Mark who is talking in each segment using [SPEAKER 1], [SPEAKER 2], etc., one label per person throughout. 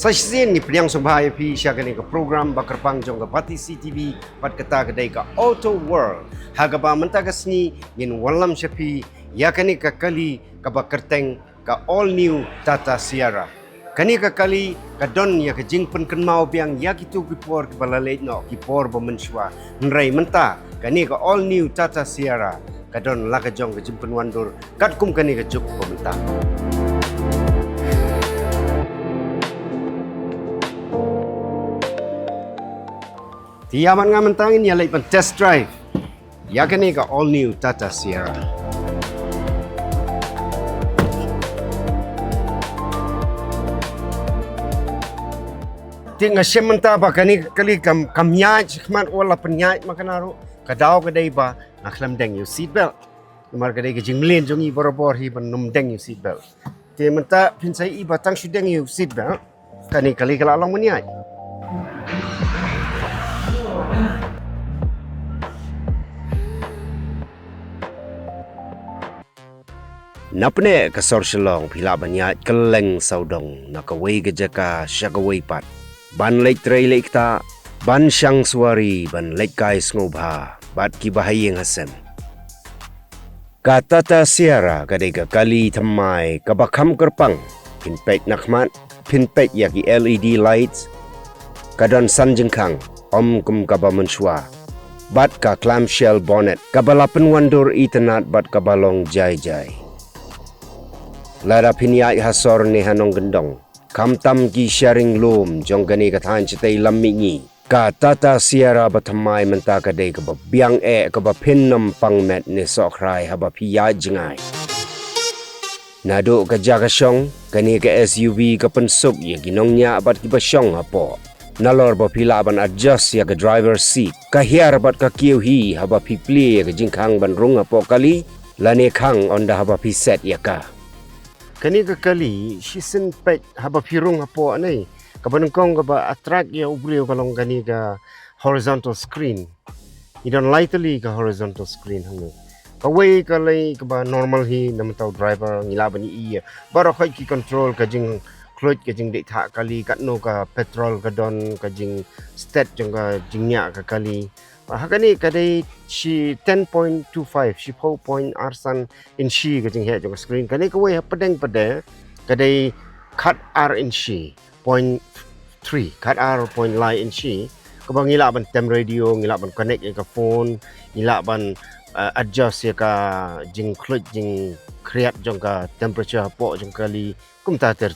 [SPEAKER 1] Sasien ni priang sumbai pi sya kani ka program bakar pang jong ka pati CTV pat kata kedai ka Auto World. Haga ba mentaga sni yin walam syapi ya kani ka kali ka bakerteng ka all new Tata Sierra. Kani ka kali ka don ya ka jing pen kenmau biang ya kitu kipor ke balalait no kipor ba menswa. Nrai menta kani ka all new Tata Sierra ka don la ka jong ka jing pen wandur kat kum kani ka juk ba menta. Tiyaman nga mentangin ya lay pan test drive. Ya kani ka all new Tata Sierra. Tinga sementa ba kani kali kam nyaj khman wala penyaj makanaro. Kadao kadai ba naklam deng you seat belt. Mar kadai ke jinglen jongi borobor hi ban num deng you seat belt. Ti menta pinsai i batang shudeng you seat belt. Kani kali kala long menyaj. Napne ka sorselong pila banyat keleng saudong nakaway gajaka syagaway pat ban lek trei lek ta ban syang suari ban lek kai ngobha bat ki bahayeng hasem ka Tata Sierra kadai ka kali Thymmai ka bakham kerpang pinpek nakmat pinpek yaki LED lights kadon sanjengkang om kum ka ba menswa bat ka clamshell bonnet ka balapen wandur itanat bat ka balong jai Lada pinyai hasor ni hanong gendong. Kamtam ki sharing loom jong gani katan citai lammingi. Ka Tata Sierra batamai menta kadai ka biang ka pinnam pangmet ni sokrai haba piya jengai. Nado ka jaga syong gani ka SUV ka pensuk ya ginongnya abat ki basyong hapo. Nalor ba pila ban adjust ya ka driver seat. Ka hiar bat ka kiuhi haba pipli ya ka jingkang ban rung hapo kali. Lani kang onda haba pi set ya ka. Kani ka kali sisen pek haba pirung hapo anai kabanengkong ka ba attract ya ubliu kalong kani ka horizontal screen idon lightly ka horizontal screen hangu kawai kalai ka ba normal hi namtau driver ngilaban iya baro khoi ki control ka jing clutch ka jing de tha kali katno ka petrol ka don ka jing stat jong ka jingnya ka kali hakani kadai shi 10.25 shi 4 arsan inchi ka jing he jong screen kani ka wei padeng pade kadai cut r inchi 0.3 cut r point line inchi ka bang ngila ban tem radio ngila ban connect ka phone ngila ban adjust ya ka jing clutch jing create jong ka temperature po jong kali kumta ter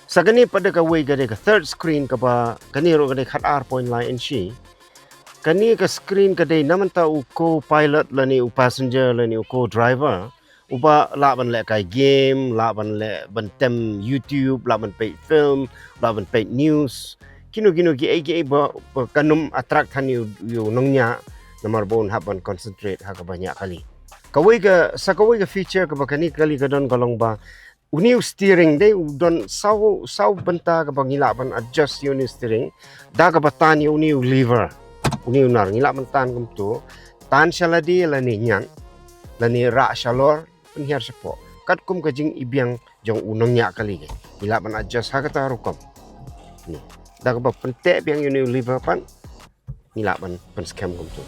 [SPEAKER 1] sagani pada ka wei kadai ka third screen ka ba kani ro kadai cut r point line inchi kani ka screen kadai namanta uko pilot lani u passenger lani uko driver uba laban le kai game laban le bantem YouTube laban pay film laban pay news kino ki ba kanum attract han you nongnya nomor bon haban concentrate ha ka banyak kali kawai ka sakawai ka feature ka bakani kali ka don kalong ba uniu steering dai udon sau benta ka bangilaban adjust uniu steering da ka batan uniu lever uniu nar ngila mentan kum tu tan saladi lani nyan lani ra shalor penhiar sepo kat kum ka jing ibiang jong unongnya kali ke ngila ban adjust ha kata rukom ni da ka pente biang uniu lever pan ngila ban pen scam kum tu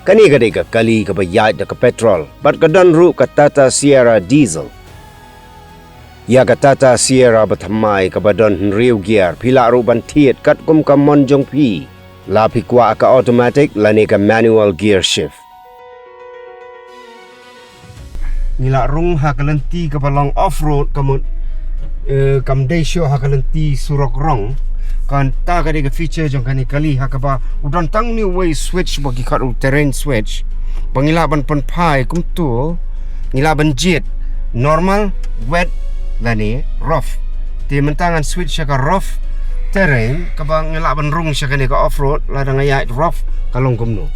[SPEAKER 1] Kani kadai ka kali ka bayad da ka petrol, bat ka don ru ka Tata Sierra diesel. Ya ka Tata Sierra batamai ka badon rear gear, pila ru ban tiet kat kum ka monjong pi. Lapi kwa ka automatic, lani ka manual gear shift. Nila rung ha kalenti ka palong off-road kam desyo ha kalenti Surok rong. Kan ta kali ka feature jong kani kali hakaba udon tang ni way switch bagi kat terrain switch pangilaban pan pai kum tu ngilaban jet normal wet lani rough ti mentangan switch ka rough terrain ka bang ngilaban rung sya kani ka off road ladang ayat rough kalong kum no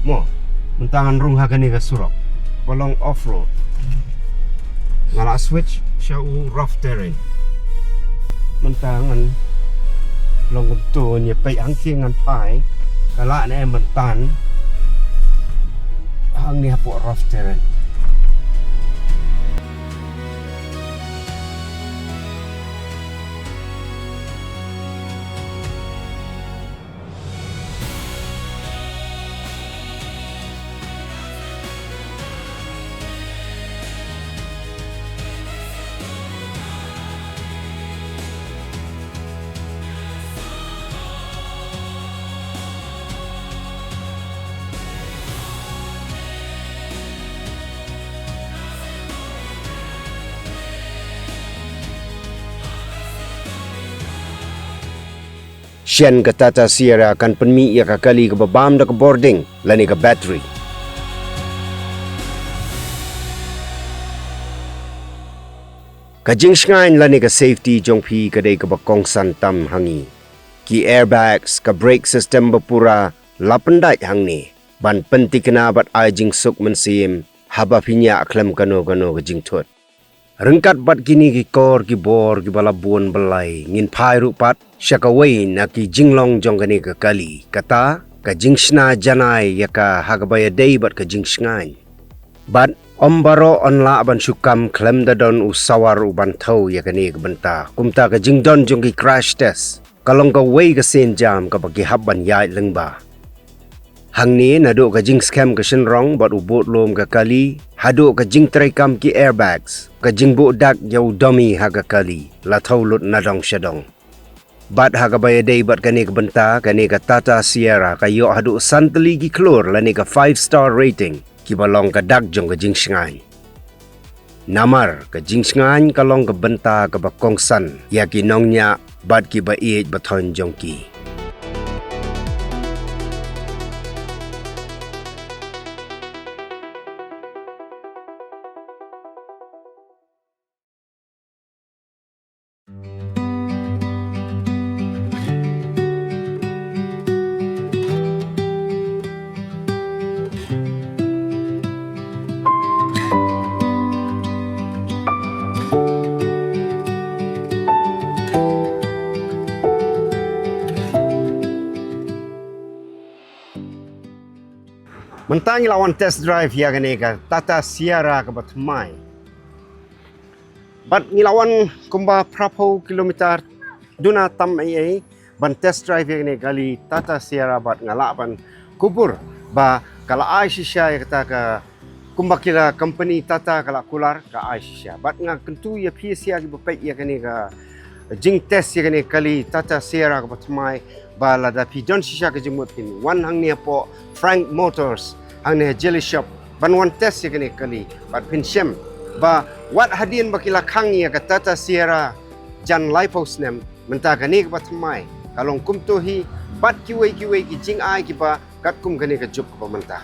[SPEAKER 1] mo mentangan rung ha kani ka Surok balong off road ngala switch siya rough terrain mentangan long tu nya pai hang king ngan pai kala ne mentan hang ni hapo rough terrain Sian ke Tata Sierra akan penmi ia kali ke babam dak boarding lani ke battery. Kajing sngain lani ke safety jongpi kadai ke bakong santam hangi. Ki airbags ke brake system bapura lapendai hang ni. Ban penti kena bat ajing suk mensim haba pinya aklam kano ke jing tut. Rengkat bat kini ki kor ki bor ki balabun belai ngin pai rupat syakawai na ki jinglong jong kani ke kali kata ka jingsna janai ya ka hagabaya dei bat ka jingsngan bat ombaro onla ban sukam klem dadon usawar uban thau ya kani ke benta kumta ka jingdon jong ki crash test kalong ka wei ka sen jam ka bagi habban yai lengba hang ni nado ka jing scam ka shenrong bat ubot lom ka kali hado ka jing traikam ki airbags ka jing bo dak jau dummy haga kali la thau lut nadong shadong bat haga baya dei bat kani ka benta kani ka Tata Sierra ka yo hado santali ki klor lani ka 5-star rating ki balong ka dak jong ka jing shngan namar ka jing shngan ka long ka benta ka bakong san ya ki nongnya bat ki ba iej bathon jong ki Mentang lawan test drive ya kani ka Tata Sierra ke Thymmai. Bat ngilawan kumba prapo kilometer duna tam ai ban test drive ya kani kali Tata Sierra bat ngala ban kubur ba kala ai shisha ya kata ka kumba kila company Tata kala kular ka ai shisha. Bat nga kentu ya PSA ki bapai ya kani ka jing test ya kani kali Tata Sierra ke Thymmai ba la da pi don shisha ke jimut pin wan hang ni po Frank Motors hang ni jelly shop ban wan test ya kani kali bat pin shem ba wat hadin bakila khang ya ka Tata Sierra jan lipos nem menta kani ke Thymmai kalong kum to hi bat kiwei ki jing ai ki ba kat kum kani ka jup ka menta